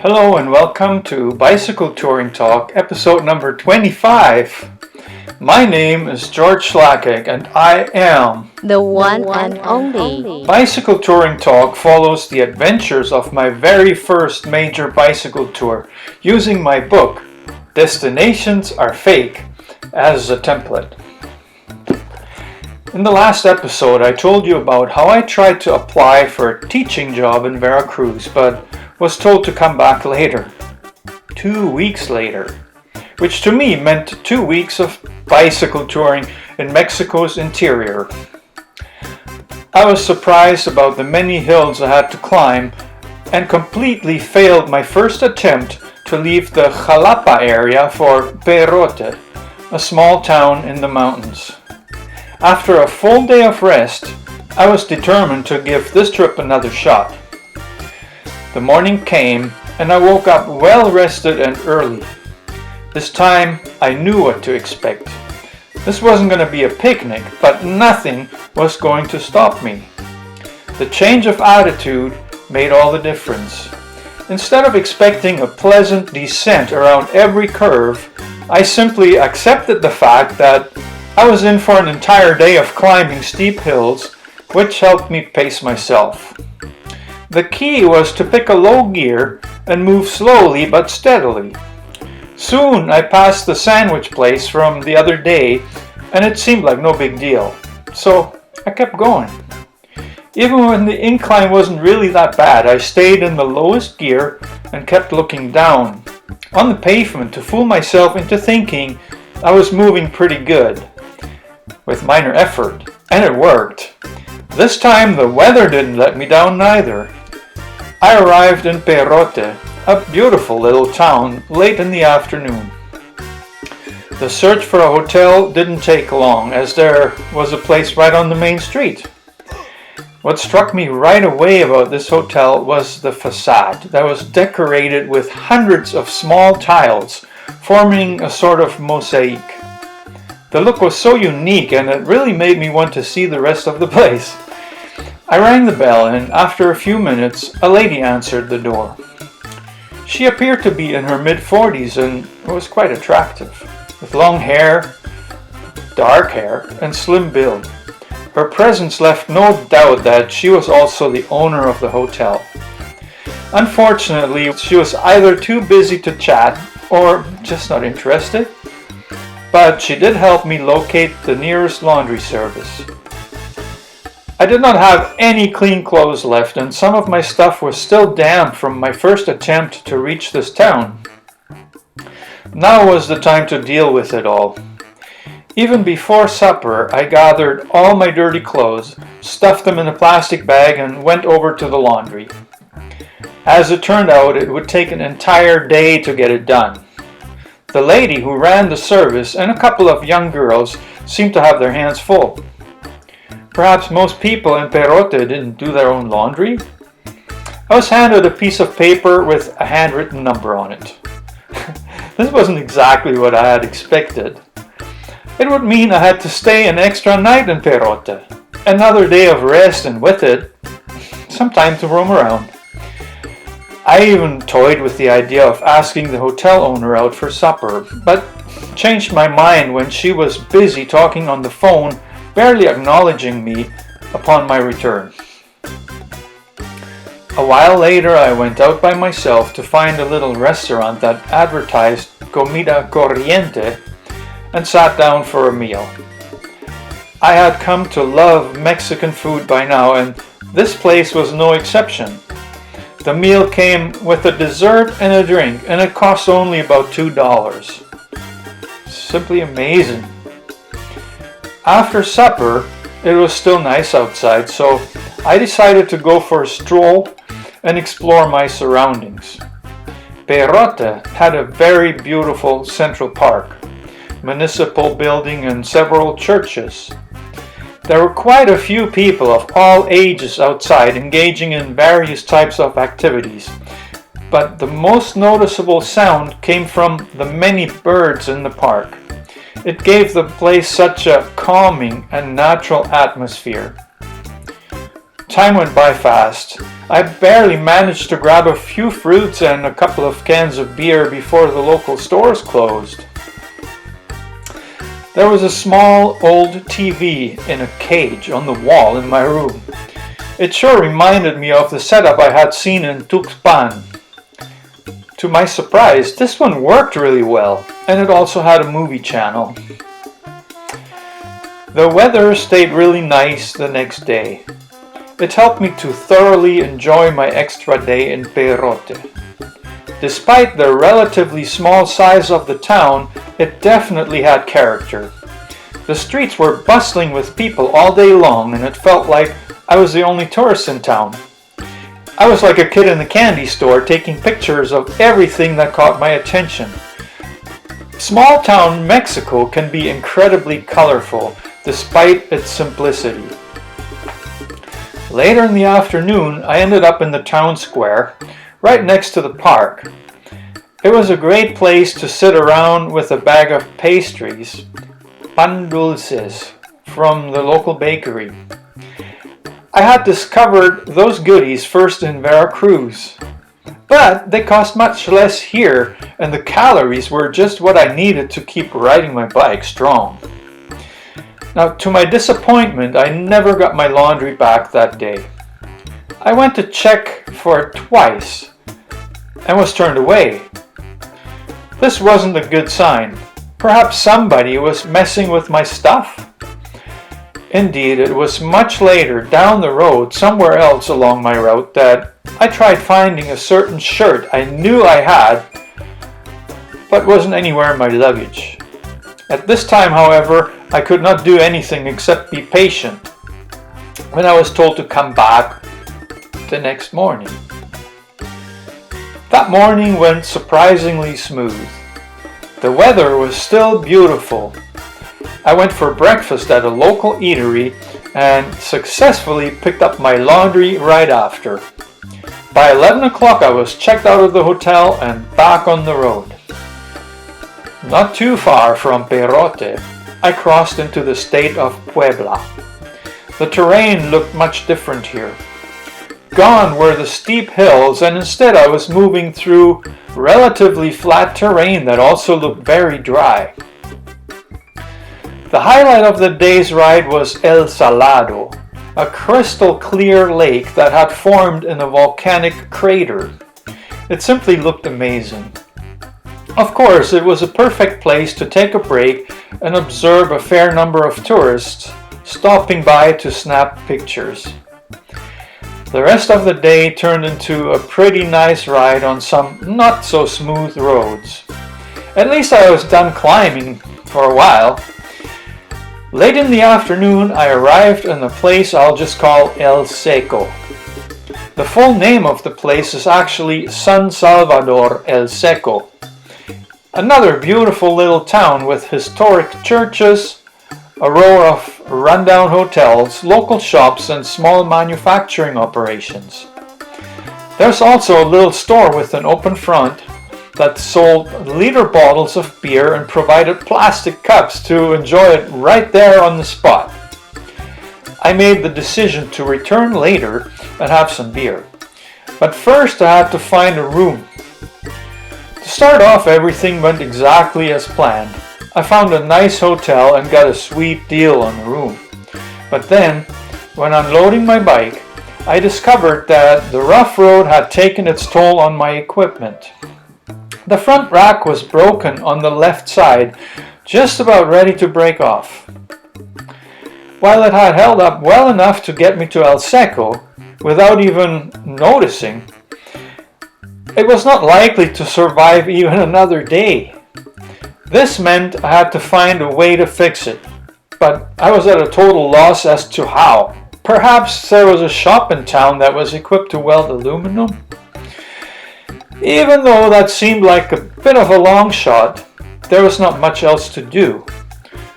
Hello and welcome to Bicycle Touring Talk, episode number 25. My name is George Schlacek and I am the one and only. Bicycle Touring Talk follows the adventures of my very first major bicycle tour using my book, Destinations Are Fake, as a template. In the last episode, I told you about how I tried to apply for a teaching job in Veracruz, but was told to come back later. 2 weeks later. Which to me meant 2 weeks of bicycle touring in Mexico's interior. I was surprised about the many hills I had to climb and completely failed my first attempt to leave the Jalapa area for Perote, a small town in the mountains. After a full day of rest, I was determined to give this trip another shot. The morning came and I woke up well rested and early. This time I knew what to expect. This wasn't going to be a picnic, but nothing was going to stop me. The change of attitude made all the difference. Instead of expecting a pleasant descent around every curve, I simply accepted the fact that I was in for an entire day of climbing steep hills, which helped me pace myself. The key was to pick a low gear and move slowly but steadily. Soon I passed the sandwich place from the other day and it seemed like no big deal. So I kept going. Even when the incline wasn't really that bad, I stayed in the lowest gear and kept looking down on the pavement to fool myself into thinking I was moving pretty good. With minor effort, and it worked. This time the weather didn't let me down neither. I arrived in Perote, a beautiful little town, late in the afternoon. The search for a hotel didn't take long, as there was a place right on the main street. What struck me right away about this hotel was the facade that was decorated with hundreds of small tiles, forming a sort of mosaic. The look was so unique and it really made me want to see the rest of the place. I rang the bell and after a few minutes, a lady answered the door. She appeared to be in her mid-40s and was quite attractive, with long hair, dark hair, and slim build. Her presence left no doubt that she was also the owner of the hotel. Unfortunately, she was either too busy to chat or just not interested. But she did help me locate the nearest laundry service. I did not have any clean clothes left and some of my stuff was still damp from my first attempt to reach this town. Now was the time to deal with it all. Even before supper, I gathered all my dirty clothes, stuffed them in a plastic bag and went over to the laundry. As it turned out, it would take an entire day to get it done. The lady who ran the service and a couple of young girls seemed to have their hands full. Perhaps most people in Perote didn't do their own laundry. I was handed a piece of paper with a handwritten number on it. This wasn't exactly what I had expected. It would mean I had to stay an extra night in Perote, another day of rest and with it, some time to roam around. I even toyed with the idea of asking the hotel owner out for supper, but changed my mind when she was busy talking on the phone, barely acknowledging me upon my return. A while later, I went out by myself to find a little restaurant that advertised comida corriente and sat down for a meal. I had come to love Mexican food by now, and this place was no exception. The meal came with a dessert and a drink, and it cost only about $2. Simply amazing. After supper, it was still nice outside, so I decided to go for a stroll and explore my surroundings. Perote had a very beautiful central park, municipal building, and several churches. There were quite a few people of all ages outside engaging in various types of activities, but the most noticeable sound came from the many birds in the park. It gave the place such a calming and natural atmosphere. Time went by fast. I barely managed to grab a few fruits and a couple of cans of beer before the local stores closed. There was a small old TV in a cage on the wall in my room. It sure reminded me of the setup I had seen in Tuxpan. To my surprise, this one worked really well, and it also had a movie channel. The weather stayed really nice the next day. It helped me to thoroughly enjoy my extra day in Perote. Despite the relatively small size of the town, it definitely had character. The streets were bustling with people all day long, and it felt like I was the only tourist in town. I was like a kid in a candy store taking pictures of everything that caught my attention. Small town Mexico can be incredibly colorful despite its simplicity. Later in the afternoon, I ended up in the town square, right next to the park. It was a great place to sit around with a bag of pastries, pan dulces, from the local bakery. I had discovered those goodies first in Veracruz, but they cost much less here, and the calories were just what I needed to keep riding my bike strong. Now, to my disappointment, I never got my laundry back that day. I went to check for it twice and was turned away. This wasn't a good sign. Perhaps somebody was messing with my stuff. Indeed, it was much later down the road, somewhere else along my route, that I tried finding a certain shirt I knew I had, but wasn't anywhere in my luggage. At this time, however, I could not do anything except be patient when I was told to come back the next morning. That morning went surprisingly smooth. The weather was still beautiful. I went for breakfast at a local eatery and successfully picked up my laundry right after. By 11 o'clock I was checked out of the hotel and back on the road. Not too far from Perote, I crossed into the state of Puebla. The terrain looked much different here. Gone were the steep hills, and instead I was moving through relatively flat terrain that also looked very dry. The highlight of the day's ride was El Salado, a crystal clear lake that had formed in a volcanic crater. It simply looked amazing. Of course, it was a perfect place to take a break and observe a fair number of tourists stopping by to snap pictures. The rest of the day turned into a pretty nice ride on some not so smooth roads. At least I was done climbing for a while. Late in the afternoon, I arrived in a place I'll just call El Seco. The full name of the place is actually San Salvador El Seco. Another beautiful little town with historic churches, a row of rundown hotels, local shops, and small manufacturing operations. There's also a little store with an open front that sold liter bottles of beer and provided plastic cups to enjoy it right there on the spot. I made the decision to return later and have some beer. But first I had to find a room. To start off, everything went exactly as planned. I found a nice hotel and got a sweet deal on the room. But then, when unloading my bike, I discovered that the rough road had taken its toll on my equipment. The front rack was broken on the left side, just about ready to break off. While it had held up well enough to get me to El Seco, without even noticing, it was not likely to survive even another day. This meant I had to find a way to fix it, but I was at a total loss as to how. Perhaps there was a shop in town that was equipped to weld aluminum? Even though that seemed like a bit of a long shot, there was not much else to do.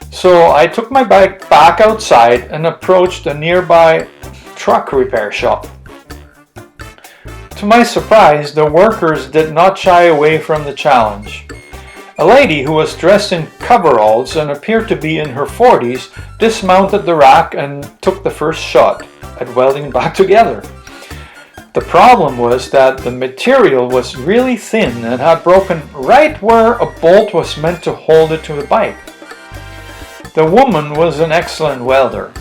So I took my bike back outside and approached a nearby truck repair shop. To my surprise, the workers did not shy away from the challenge. A lady who was dressed in coveralls and appeared to be in her 40s dismounted the rack and took the first shot. at welding back together. The problem was that the material was really thin and had broken right where a bolt was meant to hold it to the bike. The woman was an excellent welder.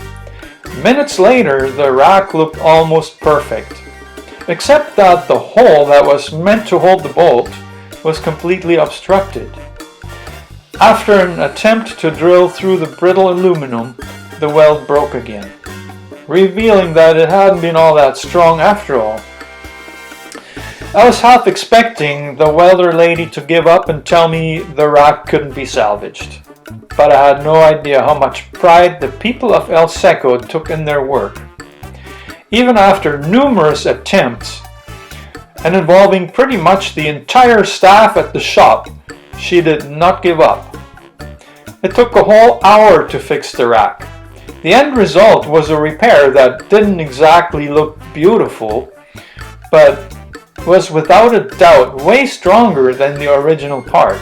Minutes later, the rack looked almost perfect, except that the hole that was meant to hold the bolt was completely obstructed. After an attempt to drill through the brittle aluminum, the weld broke again, revealing that it hadn't been all that strong after all. I was half expecting the welder lady to give up and tell me the rack couldn't be salvaged, but I had no idea how much pride the people of El Seco took in their work. Even after numerous attempts, and involving pretty much the entire staff at the shop, she did not give up. It took a whole hour to fix the rack. The end result was a repair that didn't exactly look beautiful, but was without a doubt way stronger than the original part.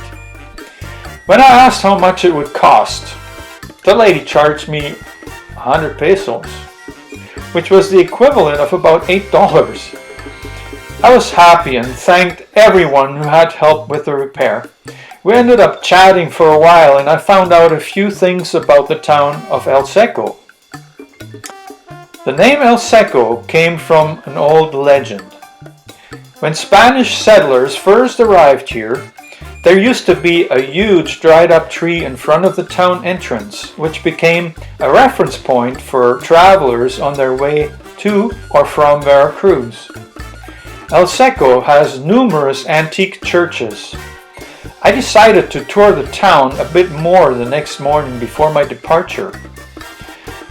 When I asked how much it would cost, the lady charged me 100 pesos, which was the equivalent of about $8. I was happy and thanked everyone who had helped with the repair. We ended up chatting for a while and I found out a few things about the town of El Seco. The name El Seco came from an old legend. When Spanish settlers first arrived here, there used to be a huge dried up tree in front of the town entrance, which became a reference point for travelers on their way to or from Veracruz. El Seco has numerous antique churches. I decided to tour the town a bit more the next morning before my departure.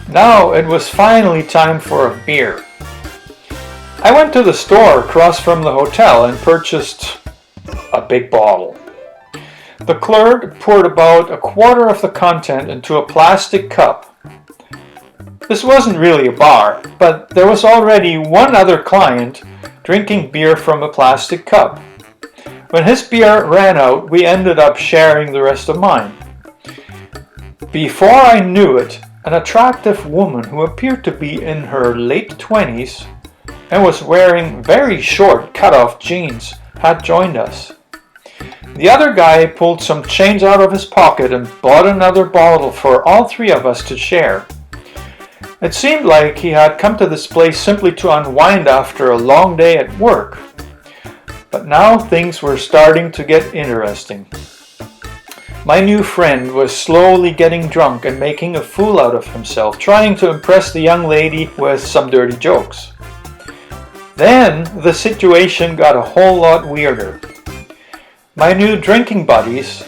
Now it was finally time for a beer. I went to the store across from the hotel and purchased a big bottle. The clerk poured about a quarter of the content into a plastic cup. This wasn't really a bar, but there was already one other client drinking beer from a plastic cup. When his beer ran out, we ended up sharing the rest of mine. Before I knew it, an attractive woman who appeared to be in her late 20s and was wearing very short cut-off jeans had joined us. The other guy pulled some change out of his pocket and bought another bottle for all three of us to share. It seemed like he had come to this place simply to unwind after a long day at work. But now things were starting to get interesting. My new friend was slowly getting drunk and making a fool out of himself, trying to impress the young lady with some dirty jokes. Then the situation got a whole lot weirder. My new drinking buddies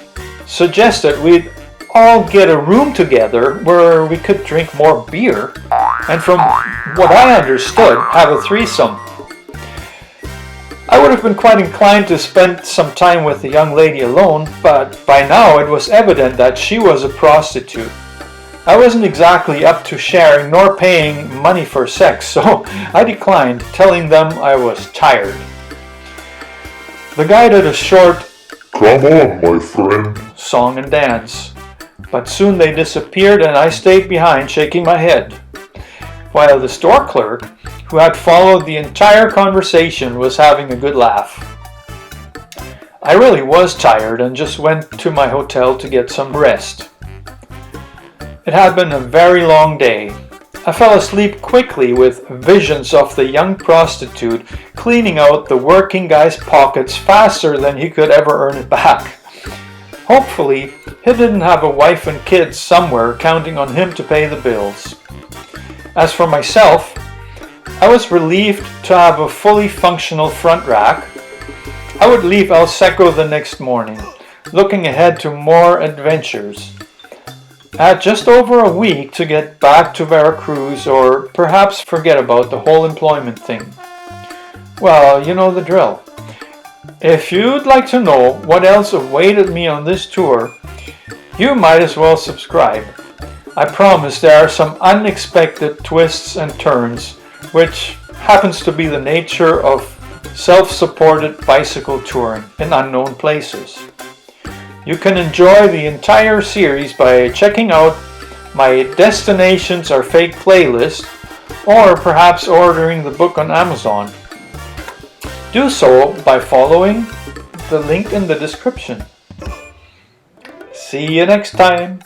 suggested we'd all get a room together where we could drink more beer and, from what I understood, have a threesome. I would have been quite inclined to spend some time with the young lady alone, but by now it was evident that she was a prostitute. I wasn't exactly up to sharing nor paying money for sex, so I declined, telling them I was tired. The guy did a short "Come on, my friend" song and dance, but soon they disappeared and I stayed behind shaking my head, while the store clerk, who had followed the entire conversation, was having a good laugh. I really was tired and just went to my hotel to get some rest. It had been a very long day. I fell asleep quickly with visions of the young prostitute cleaning out the working guy's pockets faster than he could ever earn it back. Hopefully, he didn't have a wife and kids somewhere counting on him to pay the bills. As for myself, I was relieved to have a fully functional front rack. I would leave El Seco the next morning, looking ahead to more adventures. I had just over a week to get back to Veracruz, or perhaps forget about the whole employment thing. Well, you know the drill. If you'd like to know what else awaited me on this tour, you might as well subscribe. I promise there are some unexpected twists and turns, which happens to be the nature of self-supported bicycle touring in unknown places. You can enjoy the entire series by checking out my Destinations Are Fake playlist or perhaps ordering the book on Amazon. Do so by following the link in the description. See you next time!